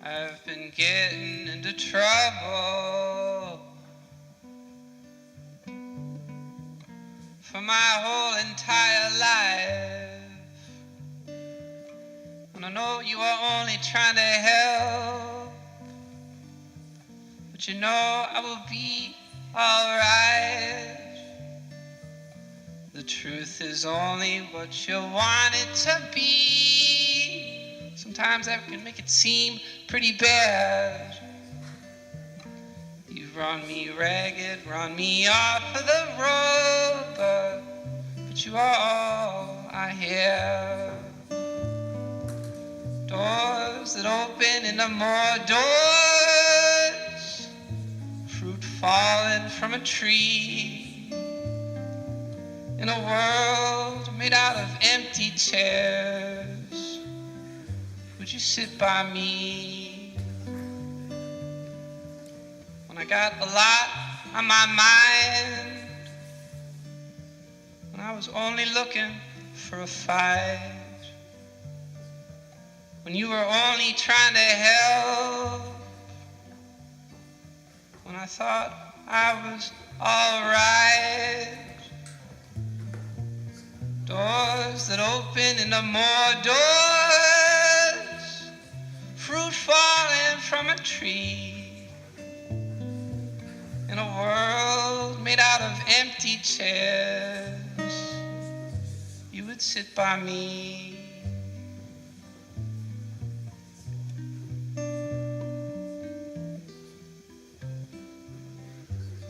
I've been getting into trouble for my whole entire life. And I know you are only trying to help, but you know I will be alright. The truth is only what you want it to be. Sometimes that can make it seem pretty bad. You run me ragged, run me off of the road, but you are all I have. Doors that open into more doors, fruit falling from a tree. In a world made out of empty chairs, would you sit by me? When I got a lot on my mind, when I was only looking for a fight, when you were only trying to help, when I thought I was alright. Doors that open into more doors, fruit falling from a tree. In a world made out of empty chairs, you would sit by me.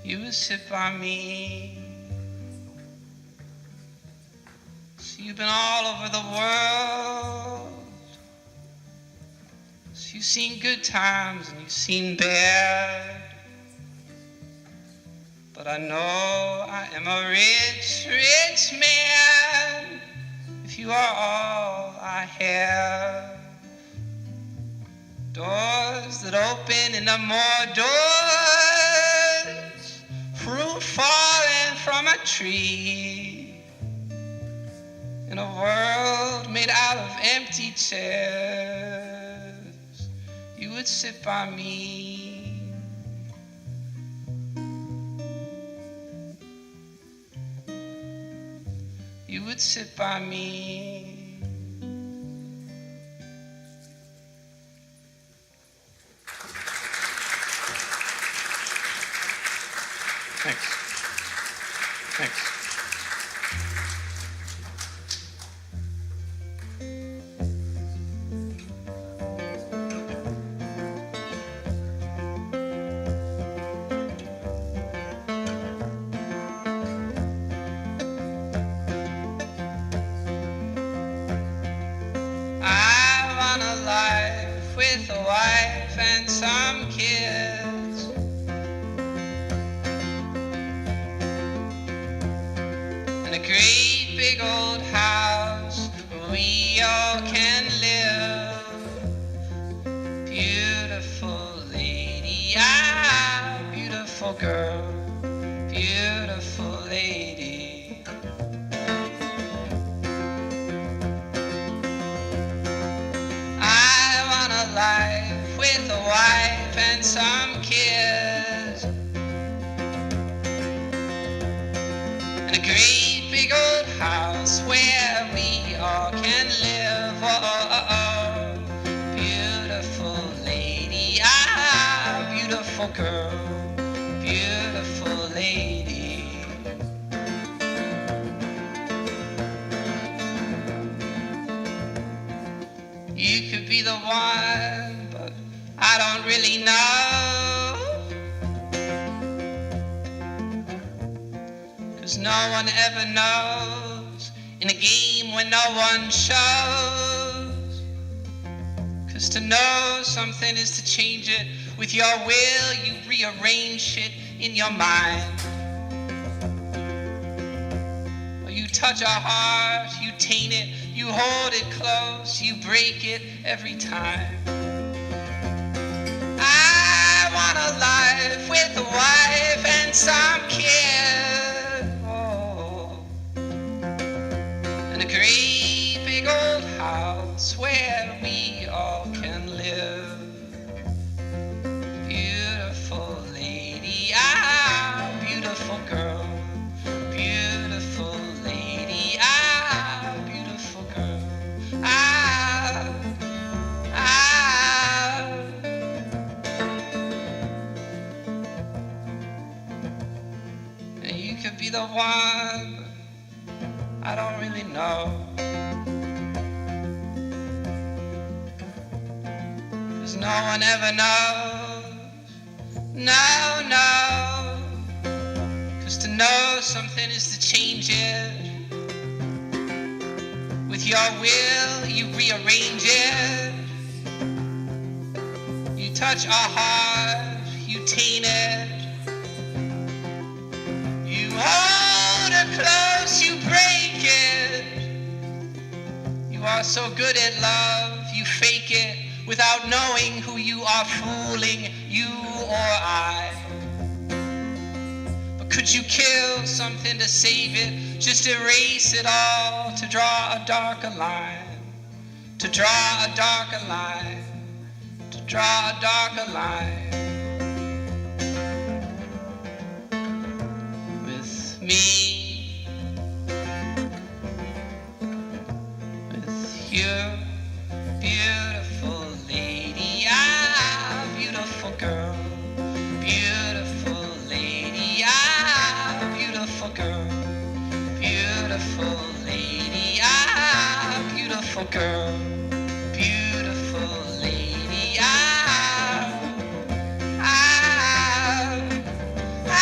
You would sit by me. So you've been all over the world. So you've seen good times and you've seen bad. But I know I am a rich, rich man if you are all I have. Doors that open into more doors, fruit falling from a tree. In a world made out of empty chairs, you would sit by me. You would sit by me. Thanks. Thanks. With a wife and some kids, and a great big old house where we all can live. Beautiful lady, ah, beautiful girl, beautiful lady. Life with a wife and some kids, and a great big old house where we all can live. Oh, oh, oh. Beautiful lady, ah, beautiful girl, beautiful lady. You could be the one, but I don't really know. 'Cause no one ever knows in a game when no one shows. 'Cause to know something is to change it. With your will, you rearrange it in your mind. You touch a heart, you taint it, you hold it close, you break it every time. I want a life with a wife and some kid, oh, and a great big old house where we all can live. woman, I don't really know. 'Cause no one ever knows. No, no. 'Cause to know something is to change it. With your will, you rearrange it. You touch our heart, you taint it. You hold her close, you break it. You are so good at love, you fake it without knowing who you are fooling, you or I. But could you kill something to save it? Just erase it all to draw a darker line. To draw a darker line. To draw a darker line. With me. With you. Beautiful lady. Ah, beautiful girl. Beautiful lady. Ah, beautiful girl. Beautiful lady, ah, beautiful girl, beautiful lady, ah, ah, ah,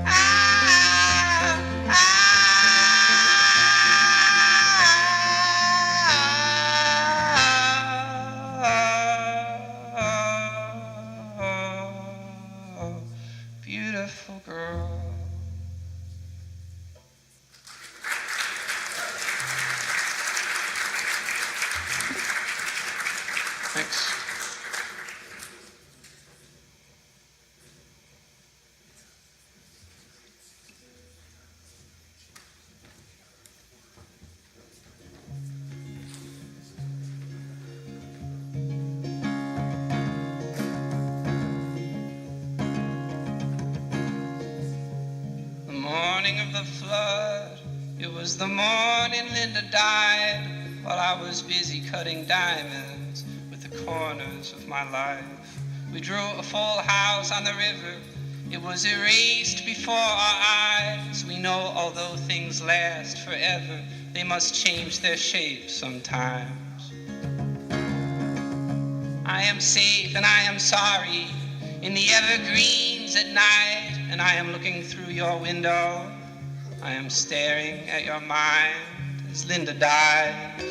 ah, ah, beautiful girl. Thanks. The morning of the flood, it was the morning Linda died, while I was busy cutting diamonds with the corners of my life. We drew a full house on the river. It was erased before our eyes. We know although things last forever, they must change their shape sometimes. I am safe and I am sorry in the evergreens at night, and I am looking through your window. I am staring at your mind as Linda dies,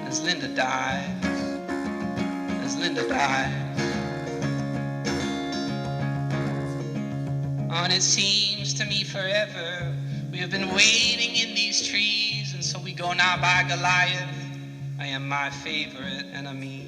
as Linda dies, as Linda dies. And it seems to me forever we have been waiting in these trees, and so we go now by Goliath. I am my favorite enemy.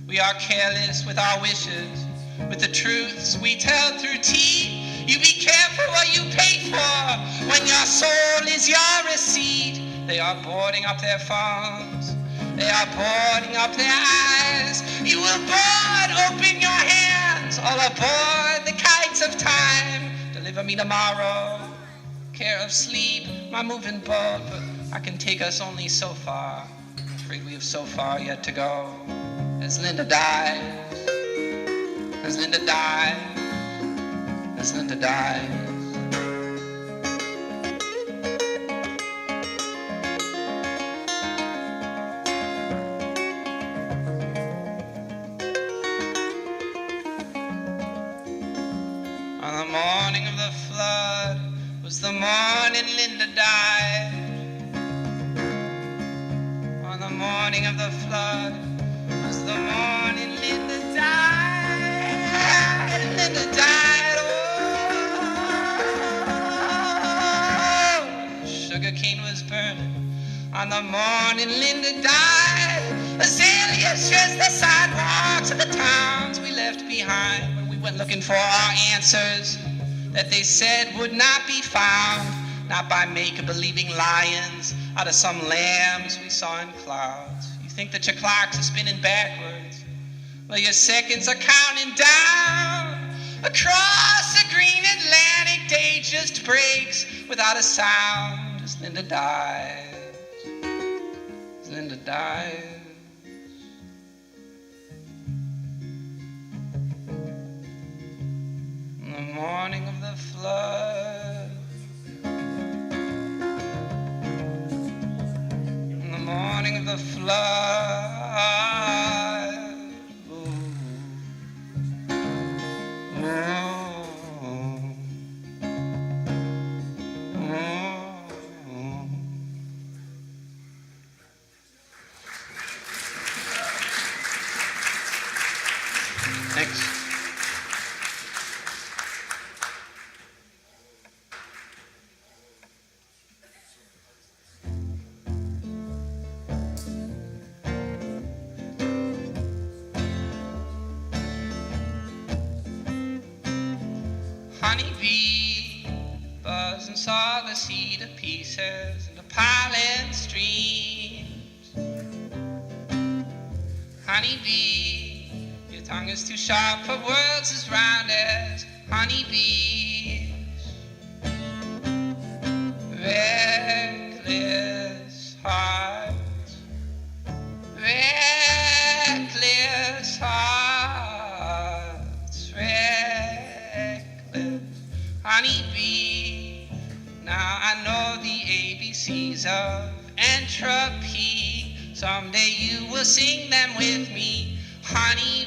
We are careless with our wishes, with the truths we tell through tea. You be careful what you pay for when your soul is your receipt. They are boarding up their phones. They are boarding up their eyes. You will board, open your hands, all aboard the kites of time. Deliver me tomorrow, care of sleep, my moving boat, but I can take us only so far. I'm afraid we have so far yet to go. As Linda dies, as Linda dies, as Linda dies. On the morning of the flood was the morning Linda died. On the morning of the flood was the morning Linda died. Linda died. Oh, sugar cane was burning. On the morning Linda died. Azaleas stressed the sidewalks of the towns we left behind when we went looking for our answers that they said would not be found, not by make-believing lions out of some lambs we saw in clouds. You think that your clocks are spinning backwards? Well, your seconds are counting down. Across the green Atlantic, day just breaks without a sound as Linda dies. As Linda dies. On the morning of the flood coming of the flood. Ooh. Thanks. Honeybee buzz and saw the seed of pieces into piling streams. Honeybee, your tongue is too sharp for worlds as round as honeybees. Reckless hearts, reckless hearts, reckless honeybee. Now I know the ABCs of entropy. Someday you will sing them with me, honeybee.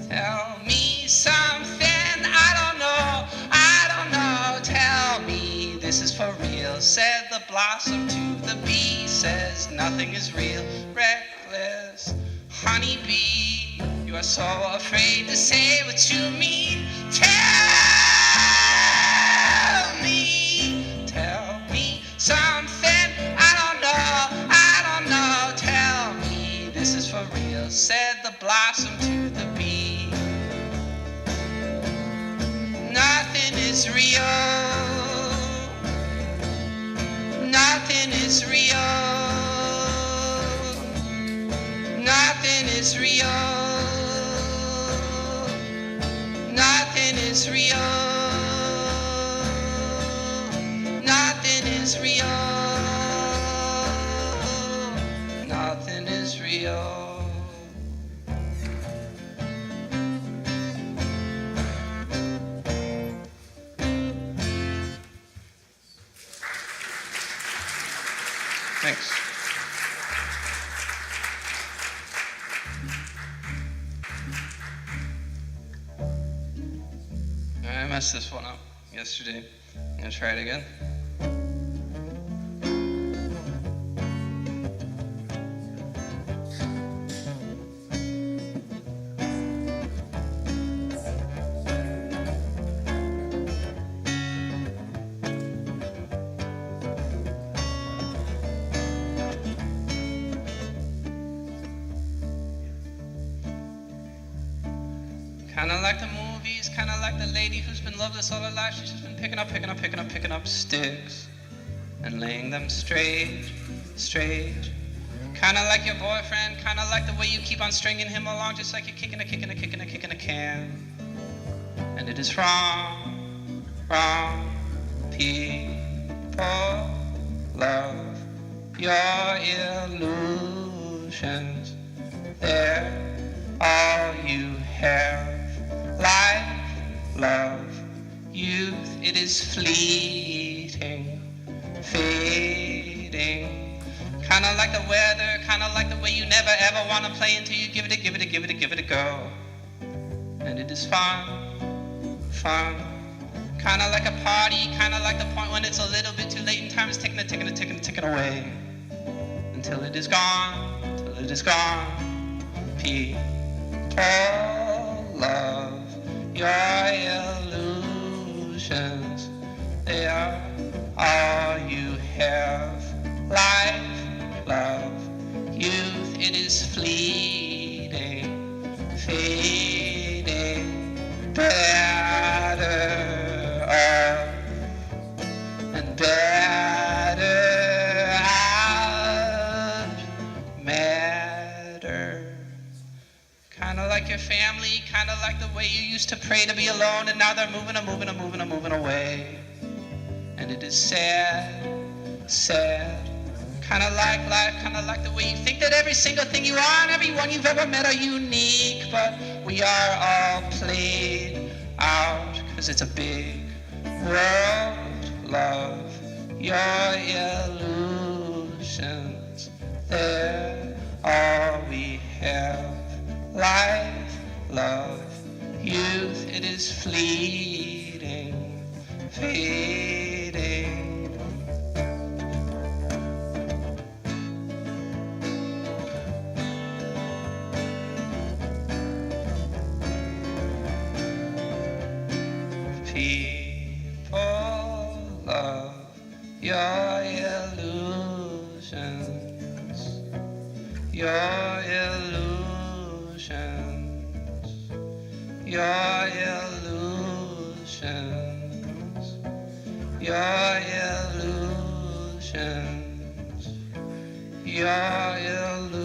Tell me something, I don't know, tell me this is for real. Said the blossom to the bee, says nothing is real. Reckless honeybee, you are so afraid to say what you mean. Tell me something, I don't know, tell me this is for real. Said the blossom to the bee. Nothing is real. Nothing is real. Nothing is real. Nothing is real. Nothing is real. Nothing is real. Thanks. I messed this one up yesterday. I'm gonna try it again. Kinda like the movies, kinda like the lady who's been loveless all her life. She's just been picking up sticks and laying them straight. Kinda like your boyfriend, kinda like the way you keep on stringing him along, just like you're kicking a can. And it is wrong. People love your illusions. They're all you have. Life, love, youth, it is fleeting, fading. Kinda like the weather, kinda like the way you never ever wanna play until you give it a go. And it is fun. Kinda like a party, kinda like the point when it's a little bit too late and time is ticking away. Until it is gone, People love your illusions, they are all you have. Life, love, youth, it is fleeting, fading, better and better out, matter. Kinda like your family, kinda like the way you used to pray to be alone, and now they're moving away. And it is sad. Kinda like life, kinda like the way you think that every single thing you are and everyone you've ever met are unique, but we are all played out, 'cause it's a big world. Love your illusions. They're all we have. Life, love, youth, it is fleeting, fading. People love your illusions, your illusions, your illusions, your illusions, your illusions.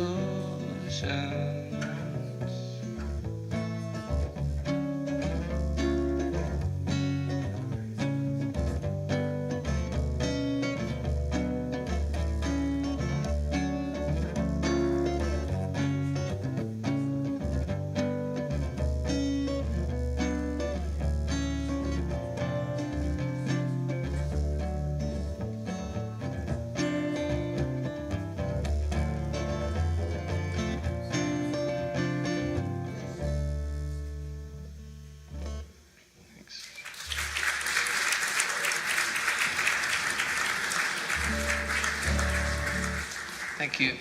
Thank you.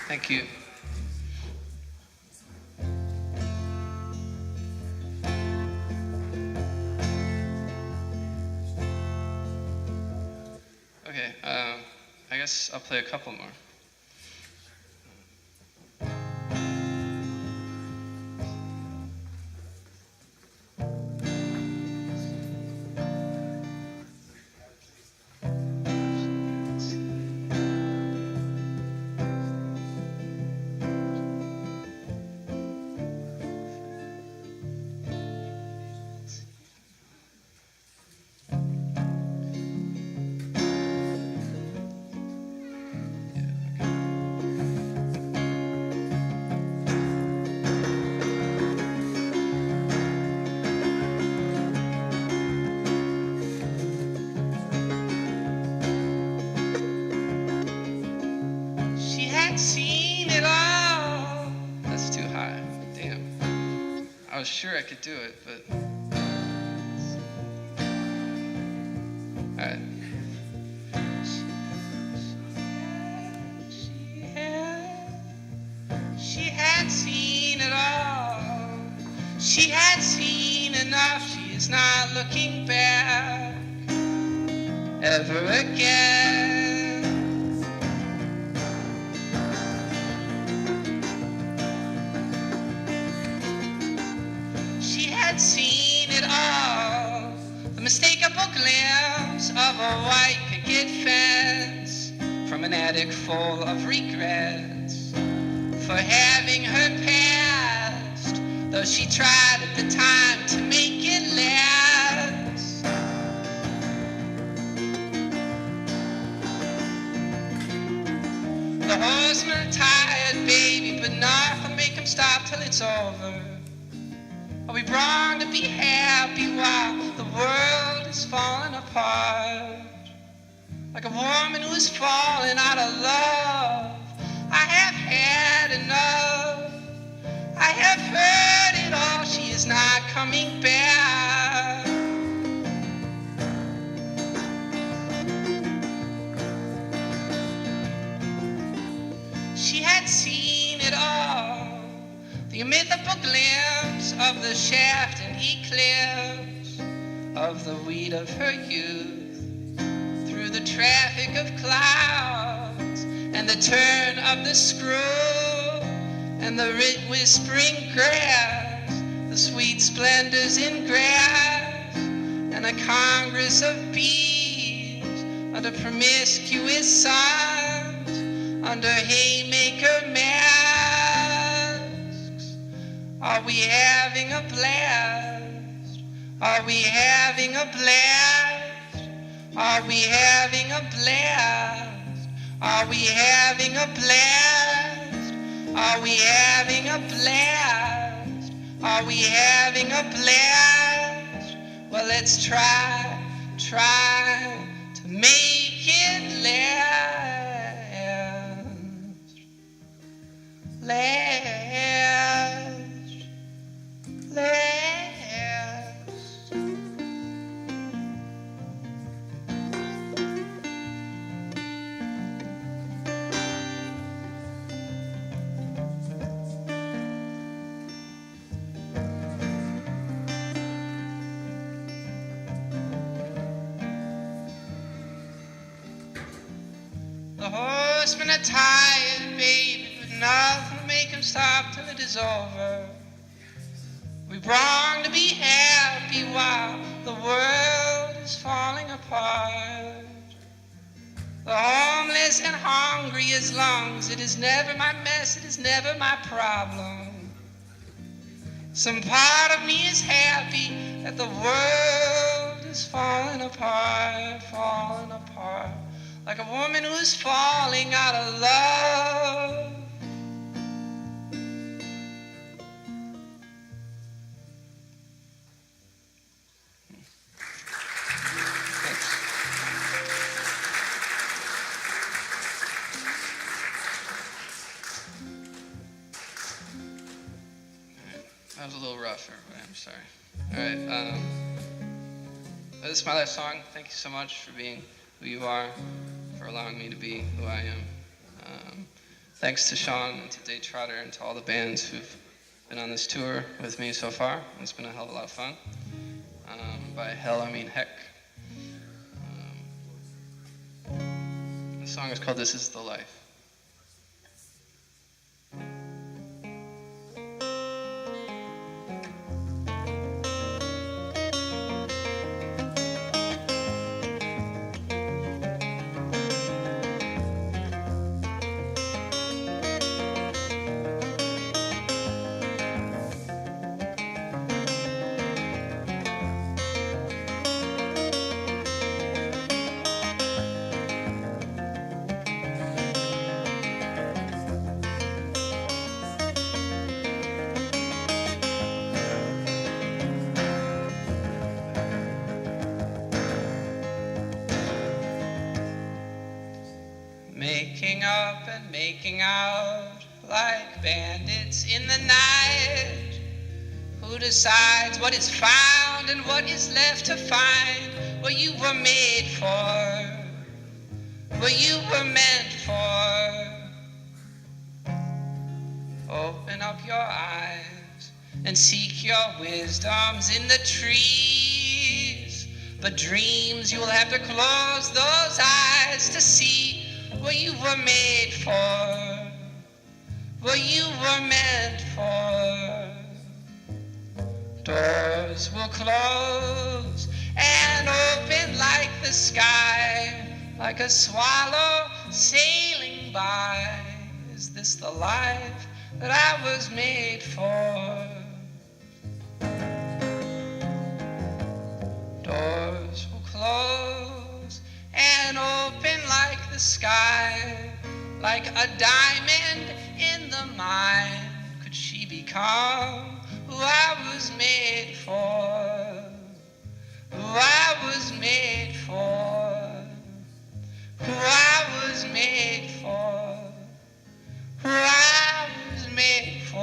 Thank you. Okay, I guess I'll play a couple more. I was sure I could do it, but... Alright. She had seen it all. She had seen enough. She is not looking back ever again. Seen it all, the mistakable glimpse of a white picket fence from an attic full of regrets for having her past, though she tried at the time to make it last. The horseman tired, baby, but nothing make him stop till it's over. Are we wrong to be happy while the world is falling apart? Like a woman who is falling out of love. I have had enough. I have heard it all. She is not coming back. She had seen it all. The mythical glimpse of the shaft and eclipse of the weed of her youth through the traffic of clouds and the turn of the screw and the whispering grass, the sweet splendors in grass and a congress of bees under promiscuous suns, under haymaker masks. Are we having a blast? Are we having a blast? Are we having a blast? Are we having a blast? Are we having a blast? Are we having a blast? Well, let's try to make it last. The horsemen are tired, baby, but nothing will make him stop till it is over. We wrong to be happy while the world is falling apart. The homeless and hungry, as long as it is never my mess, it is never my problem. Some part of me is happy that the world is falling apart, like a woman who's falling out of love. That was a little rough, everybody. I'm sorry. All right. This is my last song. Thank you so much for being who you are, for allowing me to be who I am. Thanks to Sean and to Day Trotter and to all the bands who've been on this tour with me so far. It's been a hell of a lot of fun. By hell, I mean heck. The song is called This Is the Life. Making up and making out like bandits in the night. Who decides what is found and what is left to find? What you were made for, what you were meant for. Open up your eyes and seek your wisdoms in the trees. But dreams, you will have to close those eyes to see what you were made for, what you were meant for. Doors will close and open like the sky, like a swallow sailing by. Is this the life that I was made for? Doors will close and open like the sky, like a diamond in the mine. Could she become who I was made for? Who I was made for? Who I was made for? Who I was made for?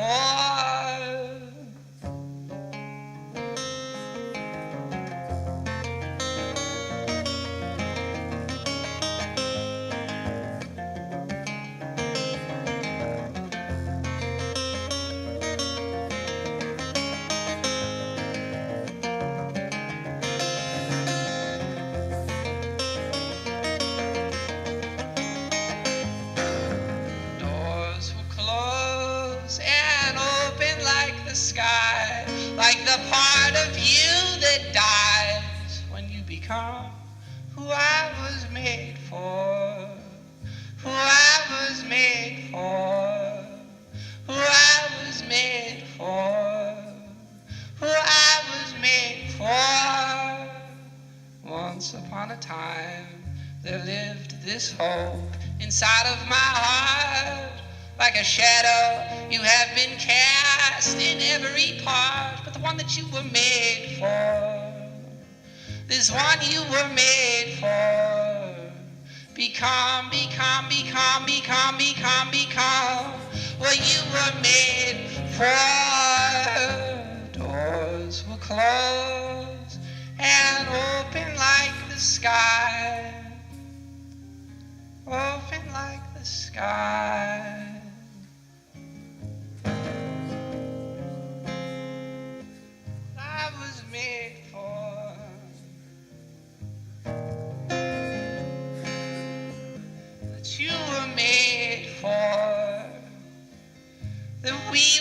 Sky, like the part of you that dies when you become who I was made for, who I was made for, who I was made for, who I was made for. Once upon a time there lived this hope inside of my heart. Like a shadow, you have been cast in every part, but the one that you were made for, this one you were made for. Be calm, be calm, be calm, be calm, be calm, be calm. What you were made for. Doors will close and open like the sky. Open like the sky. I was made for. That you were made for. That we